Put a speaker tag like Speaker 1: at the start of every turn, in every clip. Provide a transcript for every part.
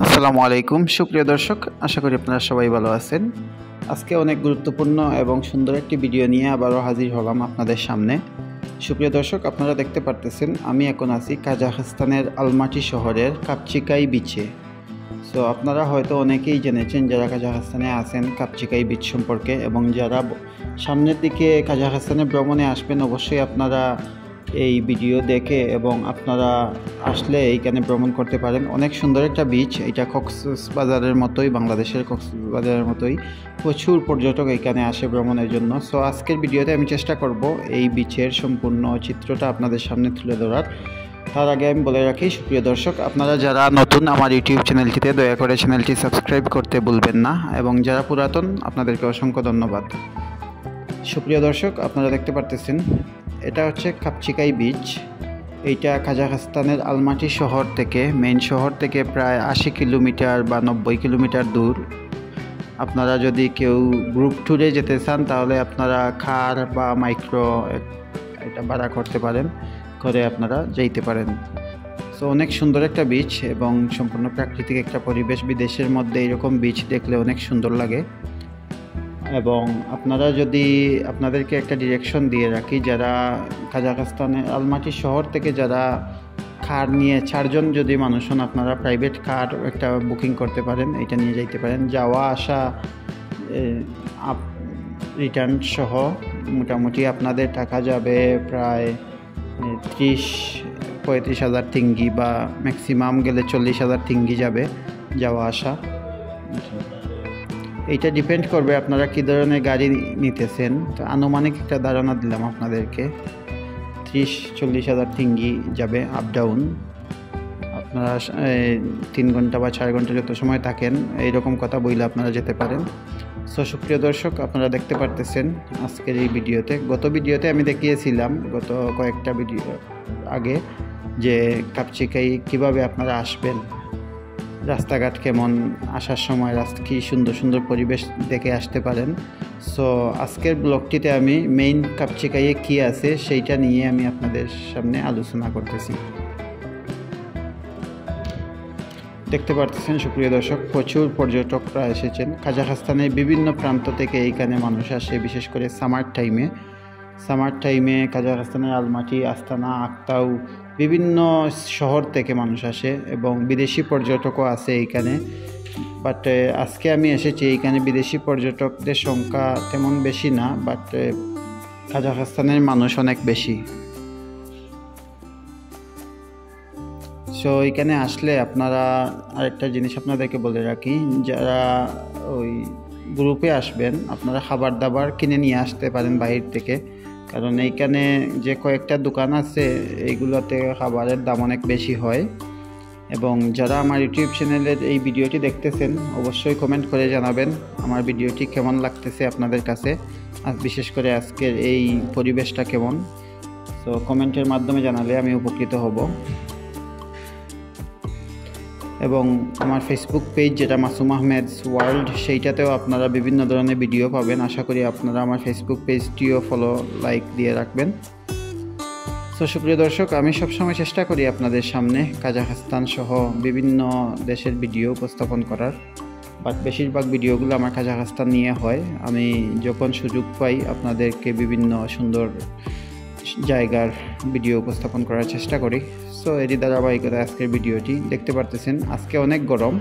Speaker 1: আসসালামু আলাইকুম সুপ্রিয় দর্শক, আশা করি আপনারা সবাই ভালো আছেন। আজকে অনেক গুরুত্বপূর্ণ এবং সুন্দর একটি ভিডিও নিয়ে আবারও হাজির হলাম আপনাদের সামনে। সুপ্রিয় দর্শক, আপনারা দেখতে পারতেছেন আমি এখন আছি কাজাখস্তানের আলমাটি শহরের কাপচিকাই বিচে। সো আপনারা হয়তো অনেকেই জেনেছেন যারা কাজাখস্তানে আছেন কাপচিকাই বিচ সম্পর্কে, এবং যারা সামনের দিকে কাজাখস্তানে ভ্রমণে আসবেন অবশ্যই আপনারা এই ভিডিও দেখে এবং আপনারা আসলে এইখানে ভ্রমণ করতে পারেন। অনেক সুন্দর একটা বিচ, এটা কক্সবাজারের মতোই, বাংলাদেশের কক্সবাজারের মতোই প্রচুর পর্যটক এইখানে আসে ভ্রমণের জন্য। সো আজকের ভিডিওতে আমি চেষ্টা করব এই বিচের সম্পূর্ণ চিত্রটা আপনাদের সামনে তুলে ধরার। তার আগে আমি বলে রাখি সুপ্রিয় দর্শক, আপনারা যারা নতুন আমার ইউটিউব চ্যানেলটিতে দয়া করে চ্যানেলটি সাবস্ক্রাইব করতে ভুলবেন না, এবং যারা পুরাতন আপনাদেরকে অসংখ্য ধন্যবাদ। সুপ্রিয় দর্শক, আপনারা দেখতে পারতেছেন এটা হচ্ছে কাপচিকাই বিচ। এইটা কাজাখস্তানের আলমাটি শহর থেকে, মেইন শহর থেকে প্রায় 80 কিলোমিটার বা 90 কিলোমিটার দূর। আপনারা যদি কেউ গ্রুপ ট্যুরে যেতে চান তাহলে আপনারা কার বা মাইক্রো এটা ভাড়া করতে পারেন, করে আপনারা যেতে পারেন। সো অনেক সুন্দর একটা বিচ এবং সম্পূর্ণ প্রাকৃতিক একটা পরিবেশ। বিদেশের মধ্যে এরকম বিচ দেখলে অনেক সুন্দর লাগে। এবং আপনারা যদি আপনাদেরকে একটা ডিরেকশন দিয়ে রাখি, যারা কাজাখস্তানের আলমাটি শহর থেকে যারা কার নিয়ে 4 জন যদি মানুষ হন, আপনারা প্রাইভেট কার একটা বুকিং করতে পারেন, এটা নিয়ে যাইতে পারেন। যাওয়া আসা রিটার্ন সহ মোটামুটি আপনাদের টাকা যাবে প্রায় 30-35 হাজার টিঙ্গি, বা ম্যাক্সিমাম গেলে 40 হাজার টিঙ্গি যাবে যাওয়া আসা। এইটা ডিপেন্ড করবে আপনারা কী ধরনের গাড়ি নিতেছেন। তো আনুমানিক একটা ধারণা দিলাম আপনাদেরকে, 30-40 হাজার টিঙ্গি যাবে আপ ডাউন। আপনারা 3 ঘন্টা বা 4 ঘন্টা যত সময় থাকেন এইরকম কথা বইলে আপনারা যেতে পারেন। সো সুপ্রিয় দর্শক, আপনারা দেখতে পারতেছেন আজকের এই ভিডিওতে, গত ভিডিওতে আমি দেখিয়েছিলাম গত কয়েকটা ভিডিও আগে যে কাপচিকাই কীভাবে আপনারা আসবেন, রাস্তাঘাট কেমন, আসার সময় কি সুন্দর সুন্দর পরিবেশ দেখে আসতে পারেন। সো আজকের ব্লগটিতে আমি মেইন কাপচিকাইয়ে কী আছে সেইটা নিয়ে আমি আপনাদের সামনে আলোচনা করতেছি। দেখতে পারতেছেন সুপ্রিয় দর্শক, প্রচুর পর্যটকরা এসেছেন কাজাখস্তানের বিভিন্ন প্রান্ত থেকে। এইখানে মানুষ আসে বিশেষ করে সামার টাইমে কাজাখস্তানের আলমাটি, আস্তানা, আক্তাউ বিভিন্ন শহর থেকে মানুষ আসে, এবং বিদেশি পর্যটকও আছে এইখানে। বাট আজকে আমি এসেছি এইখানে বিদেশি পর্যটকদের সংখ্যা তেমন বেশি না, বাট কাজাখস্তানের মানুষ অনেক বেশি। সো এইখানে আসলে আপনারা আরেকটা জিনিস আপনাদেরকে বলে রাখি, যারা ওই গ্রুপে আসবেন আপনারা খাবার দাবার কিনে নিয়ে আসতে পারেন বাইরে থেকে, কারণ এইখানে যে কয়েকটা দোকান আছে এইগুলোতে খাবারের দাম অনেক বেশি হয়। এবং যারা আমার ইউটিউব চ্যানেলের এই ভিডিওটি দেখতেছেন অবশ্যই কমেন্ট করে জানাবেন আমার ভিডিওটি কেমন লাগতেছে আপনাদের কাছে, আর বিশেষ করে আজকের এই পরিবেশটা কেমন। সো কমেন্টের মাধ্যমে জানালে আমি উপকৃত হব। এবং আমার ফেসবুক পেজ যেটা মাসুম আহমেদস ওয়ার্ল্ড, সেইটাতেও আপনারা বিভিন্ন ধরনের ভিডিও পাবেন। আশা করি আপনারা আমার ফেসবুক পেজটিও ফলো, লাইক দিয়ে রাখবেন। তো সুপ্রিয় দর্শক, আমি সবসময় চেষ্টা করি আপনাদের সামনে কাজাখস্তান সহ বিভিন্ন দেশের ভিডিও উপস্থাপন করার, বাট বেশিরভাগ ভিডিওগুলো আমার কাজাখস্তান নিয়ে হয়। আমি যখন সুযোগ পাই আপনাদেরকে বিভিন্ন সুন্দর জায়গার ভিডিও উপস্থাপন করার চেষ্টা করি। সো এরই ধারাবাহিকতা আজকের ভিডিওটি। দেখতে পারতেছেন আজকে অনেক গরম।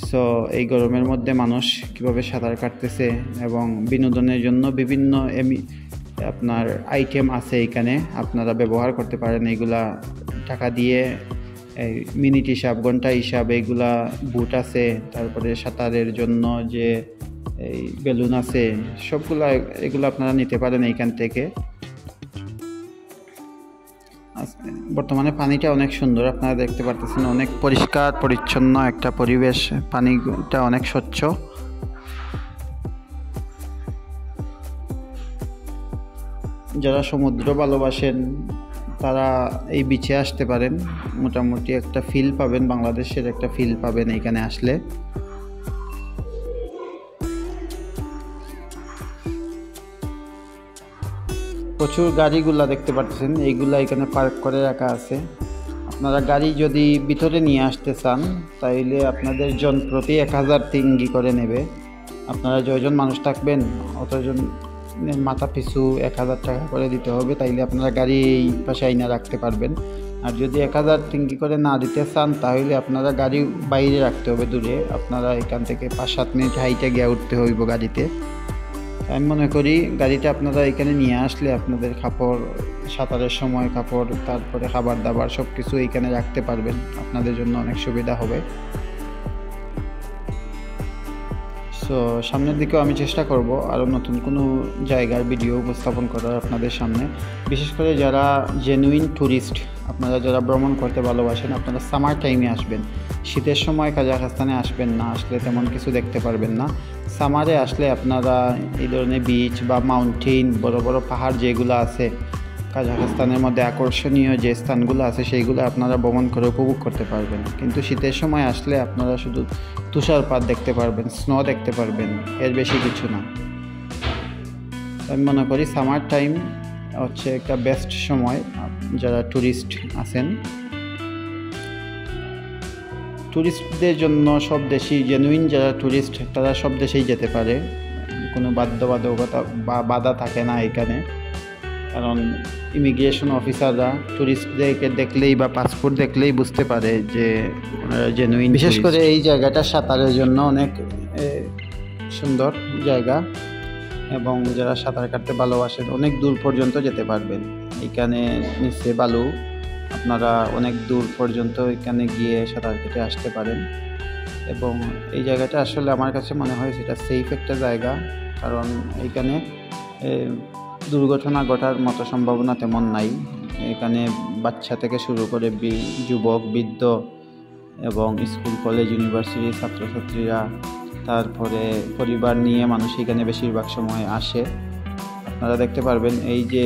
Speaker 1: সো এই গরমের মধ্যে মানুষ কীভাবে সাঁতার কাটতেছে, এবং বিনোদনের জন্য বিভিন্ন আপনার আইটেম আছে এখানে, আপনারা ব্যবহার করতে পারেন। এইগুলা টাকা দিয়ে মিনিট হিসাব, ঘন্টা হিসাব, এইগুলা বুট আছে, তারপরে সাঁতারের জন্য যে এই বেলুন আছে, এগুলো আপনারা নিতে পারেন এইখান থেকে। বর্তমানে পানিটা অনেক সুন্দর, আপনারা দেখতে পারতেছেন অনেক পরিষ্কার পরিচ্ছন্ন একটা পরিবেশ, পানিটা অনেক স্বচ্ছ। যারা সমুদ্র ভালোবাসেন তারা এই বিচে আসতে পারেন, মোটামুটি একটা ফিল পাবেন, বাংলাদেশের একটা ফিল পাবেন এইখানে আসলে। প্রচুর গাড়িগুলা দেখতে পাচ্ছেন, এইগুলা এখানে পার্ক করে রাখা আছে। আপনারা গাড়ি যদি ভিতরে নিয়ে আসতে চান তাইলে আপনাদের জন প্রতি 1000 টিঙ্গি করে নেবে। আপনারা যজন মানুষ থাকবেন অতজন মাথা পিছু 1000 টাকা করে দিতে হবে, তাইলে আপনারা গাড়ি এই পাশে আইনা রাখতে পারবেন। আর যদি 1000 টিঙ্গি করে না দিতে চান তাহলে আপনারা গাড়ি বাইরে রাখতে হবে দূরে। আপনারা এখান থেকে 5-7 মিনিট হাইটে গিয়ে উঠতে হইব গাড়িতে। আমি মনে করি গাড়িটা আপনারা এখানে নিয়ে আসলে আপনাদের কাপড়, সাঁতারের সময় কাপড়, তারপরে খাবার দাবার সব কিছু এইখানে রাখতে পারবেন, আপনাদের জন্য অনেক সুবিধা হবে। সো সামনের দিকেও আমি চেষ্টা করব আরও নতুন কোনো জায়গার ভিডিও উপস্থাপন করার আপনাদের সামনে। বিশেষ করে যারা জেনুইন ট্যুরিস্ট, আপনারা যারা ভ্রমণ করতে ভালোবাসেন, আপনারা সামার টাইমে আসবেন। শীতের সময় কাজাখস্তানে আসবেন না, আসলে তেমন কিছু দেখতে পারবেন না। সামারে আসলে আপনারা এই ধরনের বিচ বা মাউন্টেন, বড় বড় পাহাড় যেগুলো আছে কাজাখস্তানের মধ্যে আকর্ষণীয় যে স্থানগুলো আছে সেইগুলো আপনারা ভ্রমণ করে উপভোগ করতে পারবেন। কিন্তু শীতের সময় আসলে আপনারা শুধু তুষারপাত দেখতে পারবেন, স্নো দেখতে পারবেন, এর বেশি কিছু না। আমি মনে করি সামার টাইম হচ্ছে একটা বেস্ট সময় যারা ট্যুরিস্ট আছেন। ট্যুরিস্টদের জন্য সব দেশই, জেনুইন যারা ট্যুরিস্ট তারা সব দেশেই যেতে পারে, কোনো বাধ্যবাধকতা বা বাধা থাকে না এখানে। কারণ ইমিগ্রেশন অফিসাররা ট্যুরিস্টদেরকে দেখলেই বা পাসপোর্ট দেখলেই বুঝতে পারে যে ওনারা জেনুইন। বিশেষ করে এই জায়গাটা সাঁতারের জন্য অনেক সুন্দর জায়গা, এবং যারা সাঁতার কাটতে ভালোবাসেন অনেক দূর পর্যন্ত যেতে পারবেন। এখানে নিচে বালু, আপনারা অনেক দূর পর্যন্ত এখানে গিয়ে সাঁতার কেটে আসতে পারেন। এবং এই জায়গাটা আসলে আমার কাছে মনে হয় সেটা সেফ একটা জায়গা, কারণ এইখানে দুর্ঘটনা ঘটার মতো সম্ভাবনা তেমন নাই। এখানে বাচ্চা থেকে শুরু করে যুবক, বৃদ্ধ এবং স্কুল, কলেজ, ইউনিভার্সিটির ছাত্রছাত্রীরা, তারপরে পরিবার নিয়ে মানুষ এখানে বেশিরভাগ সময় আসে। আপনারা দেখতে পারবেন এই যে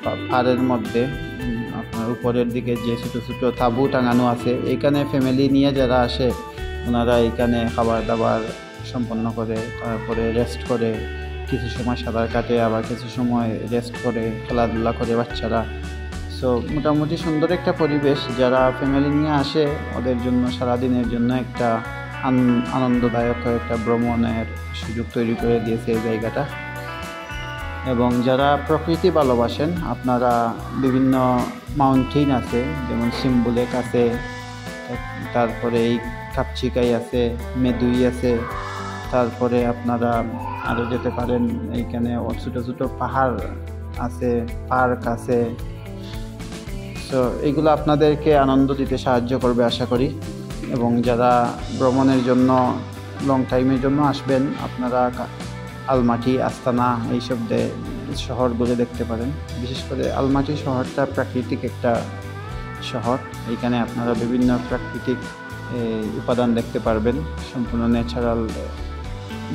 Speaker 1: পাহাড়ের মধ্যে আপনার উপরের দিকে যে ছোটো ছোটো তাঁবু টাঙানো আছে, এইখানে ফ্যামিলি নিয়ে যারা আসে ওনারা এইখানে খাবার দাবার সম্পন্ন করে, তারপরে রেস্ট করে, কিছু সময় সাঁতার কাটে, আবার কিছু সময় রেস্ট করে, খেলাধুলা করে বাচ্চারা। সো মোটামুটি সুন্দর একটা পরিবেশ। যারা ফ্যামিলি নিয়ে আসে ওদের জন্য সারাদিনের জন্য একটা আনন্দদায়ক একটা ভ্রমণের সুযোগ তৈরি করে দিয়েছে এই জায়গাটা। এবং যারা প্রকৃতি ভালোবাসেন, আপনারা বিভিন্ন মাউন্টেন আছে, যেমন সিম্বুলেক আছে, তারপরে এই কাপচিকাই আছে, মেদুই আছে, তারপরে আপনারা আরও যেতে পারেন। এইখানে ছোটো ছোটো পাহাড় আছে, পার্ক আছে। সো এইগুলো আপনাদেরকে আনন্দ দিতে সাহায্য করবে আশা করি। এবং যারা ভ্রমণের জন্য লং টাইমের জন্য আসবেন, আপনারা আলমাটি, আস্তানা এইসব শহরগুলো দেখতে পারেন। বিশেষ করে আলমাটি শহরটা প্রাকৃতিক একটা শহর, এইখানে আপনারা বিভিন্ন প্রাকৃতিক উপাদান দেখতে পারবেন, সম্পূর্ণ ন্যাচারাল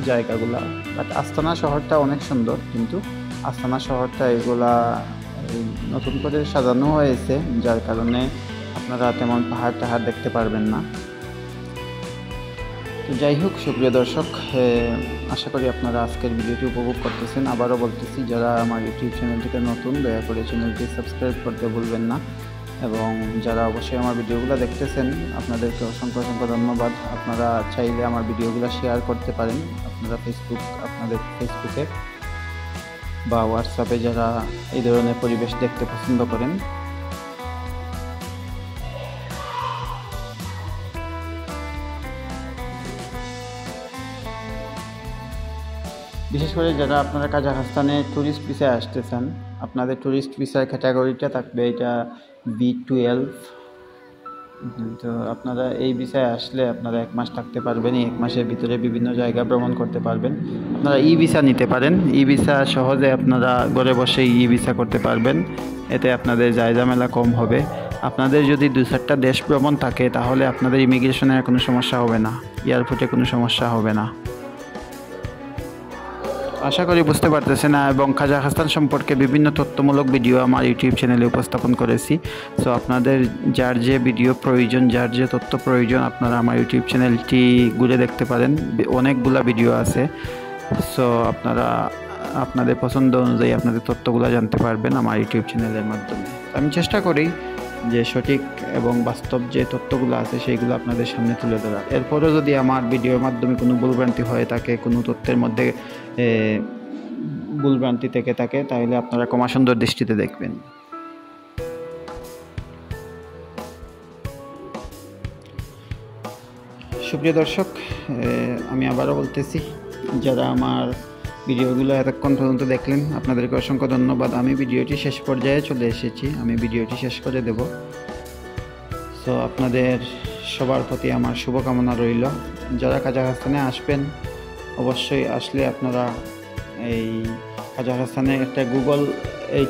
Speaker 1: জায়গাগুলা। বাট আস্তানা শহরটা অনেক সুন্দর, কিন্তু আস্তানা শহরটা এগুলা নতুন করে সাজানো হয়েছে, যার কারণে আপনারা তেমন পাহাড় টাহাড় দেখতে পারবেন না। তো যাই হোক, সুপ্রিয় দর্শক, আশা করি আপনারা আজকের ভিডিওটি উপভোগ করতেছেন। আবারও বলতেছি, যারা আমার ইউটিউব চ্যানেলটিতে নতুন, দয়া করে চ্যানেলটি সাবস্ক্রাইব করতে ভুলবেন না। এবং যারা অবশ্যই আমার ভিডিওগুলো দেখতেছেন আপনাদেরকে অসংখ্য অসংখ্য ধন্যবাদ। আপনারা চাইলে আমার ভিডিওগুলো শেয়ার করতে পারেন আপনাদের ফেসবুকে বা হোয়াটসঅ্যাপে, যারা এই ধরনের পরিবেশ দেখতে পছন্দ করেন। বিশেষ করে যারা আপনারা কাজাখস্তানে ট্যুরিস্ট ভিসায় আসতে চান, আপনাদের ট্যুরিস্ট ভিসার ক্যাটাগরিটা থাকবে এটা B12। তো আপনারা এই ভিসায় আসলে আপনারা 1 মাস থাকতে পারবেন। এই 1 মাসের ভিতরে বিভিন্ন জায়গা ভ্রমণ করতে পারবেন। আপনারা ভিসা নিতে পারেন। ভিসা সহজে আপনারা ঘরে বসেই ভিসা করতে পারবেন, এতে আপনাদের ঝামেলা কম হবে। আপনাদের যদি 2-4টা দেশ ভ্রমণ থাকে তাহলে আপনাদের ইমিগ্রেশনের কোনো সমস্যা হবে না, এয়ারপোর্টে কোনো সমস্যা হবে না। আশা করি বুঝতে পারতেছেন। এবং কাজাখস্তান সম্পর্কে বিভিন্ন তথ্যমূলক ভিডিও আমার ইউটিউব চ্যানেলে উপস্থাপন করেছি। সো আপনাদের যার যে ভিডিও প্রয়োজন, যার যে তথ্য প্রয়োজন, আপনারা আমার ইউটিউব চ্যানেলটি ঘুরে দেখতে পারেন, অনেকগুলা ভিডিও আছে। সো আপনারা আপনাদের পছন্দ অনুযায়ী আপনাদের তথ্যগুলো জানতে পারবেন আমার ইউটিউব চ্যানেলের মাধ্যমে। আমি চেষ্টা করি যে সঠিক এবং বাস্তব যে তথ্যগুলো আছে সেইগুলো আপনাদের সামনে তুলে ধরা। এরপরও যদি আমার ভিডিওর মাধ্যমে কোনো ভুলভ্রান্তি হয়ে থাকে, কোনো তথ্যের মধ্যে ভুলভ্রান্তি থেকে থাকে, তাহলে আপনারা ক্ষমা সুন্দর দৃষ্টিতে দেখবেন। সুপ্রিয় দর্শক, আমি আবারও বলতেছি, যারা আমার ভিডিওগুলো এতক্ষণ পর্যন্ত দেখলেন আপনাদেরকে অসংখ্য ধন্যবাদ। আমি ভিডিওটি শেষ পর্যায়ে চলে এসেছি, আমি ভিডিওটি শেষ করে দেব। সো আপনাদের সবার প্রতি আমার শুভকামনা রইল। যারা কাজাখস্তানে আসবেন, অবশ্যই আসলে আপনারা এই কাজাখস্তানে একটা গুগল এই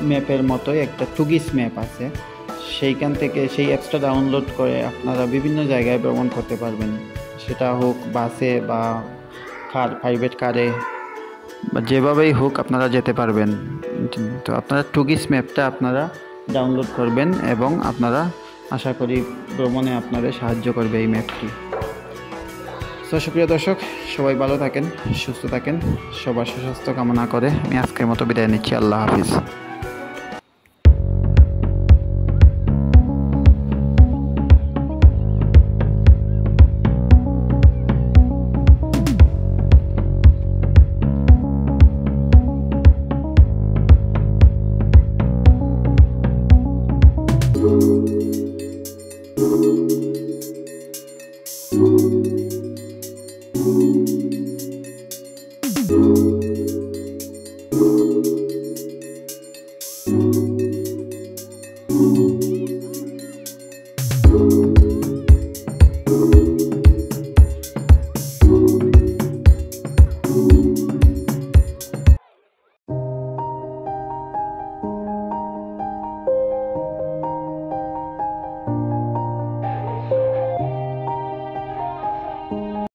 Speaker 1: ম্যাপের মতোই একটা টুগিস ম্যাপ আছে, সেইখান থেকে সেই অ্যাপসটা ডাউনলোড করে আপনারা বিভিন্ন জায়গায় ভ্রমণ করতে পারবেন। সেটা হোক বাসে বা প্রাইভেট কারে বা যেভাবেই হোক আপনারা যেতে পারবেন। তো আপনারা টুগিস ম্যাপটা আপনারা ডাউনলোড করবেন এবং আপনারা আশা করি ভ্রমণে আপনাদের সাহায্য করবে এই ম্যাপটি। তো সুপ্রিয় দর্শক, সবাই ভালো থাকেন, সুস্থ থাকেন, সবার সুস্বাস্থ্য কামনা করে আমি আজকের মতো বিদায় নিচ্ছি। আল্লাহ হাফিজ।